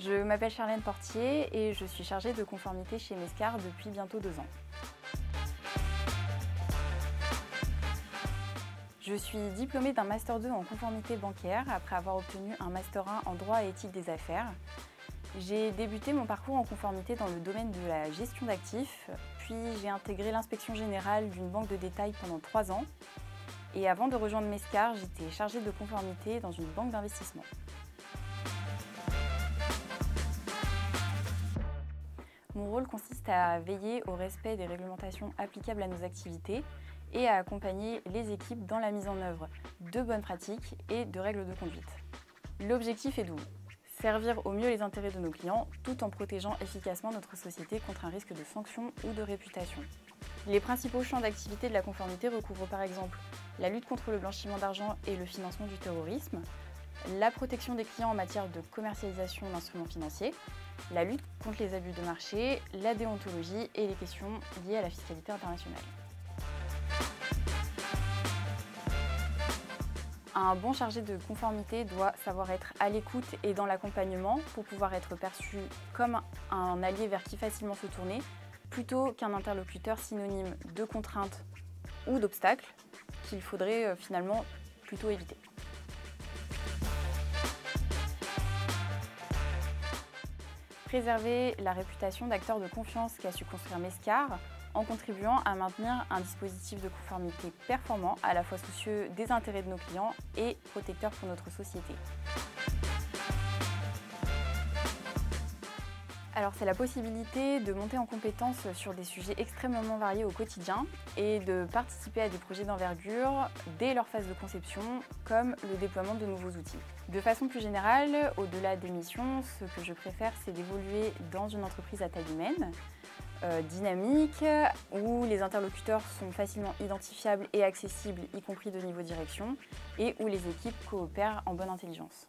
Je m'appelle Charlène Portier et je suis chargée de conformité chez Mescar depuis bientôt 2 ans. Je suis diplômée d'un Master 2 en conformité bancaire après avoir obtenu un Master 1 en droit et éthique des affaires. J'ai débuté mon parcours en conformité dans le domaine de la gestion d'actifs, puis j'ai intégré l'inspection générale d'une banque de détail pendant 3 ans. Et avant de rejoindre Mescar, j'étais chargée de conformité dans une banque d'investissement. Mon rôle consiste à veiller au respect des réglementations applicables à nos activités et à accompagner les équipes dans la mise en œuvre de bonnes pratiques et de règles de conduite. L'objectif est double: servir au mieux les intérêts de nos clients tout en protégeant efficacement notre société contre un risque de sanction ou de réputation. Les principaux champs d'activité de la conformité recouvrent par exemple la lutte contre le blanchiment d'argent et le financement du terrorisme, la protection des clients en matière de commercialisation d'instruments financiers, la lutte contre les abus de marché, la déontologie et les questions liées à la fiscalité internationale. Un bon chargé de conformité doit savoir être à l'écoute et dans l'accompagnement pour pouvoir être perçu comme un allié vers qui facilement se tourner, plutôt qu'un interlocuteur synonyme de contraintes ou d'obstacles qu'il faudrait finalement plutôt éviter. Préserver la réputation d'acteur de confiance qu'a su construire Mescar en contribuant à maintenir un dispositif de conformité performant, à la fois soucieux des intérêts de nos clients et protecteur pour notre société. Alors c'est la possibilité de monter en compétence sur des sujets extrêmement variés au quotidien et de participer à des projets d'envergure dès leur phase de conception, comme le déploiement de nouveaux outils. De façon plus générale, au-delà des missions, ce que je préfère, c'est d'évoluer dans une entreprise à taille humaine, dynamique, où les interlocuteurs sont facilement identifiables et accessibles, y compris de niveau direction, et où les équipes coopèrent en bonne intelligence.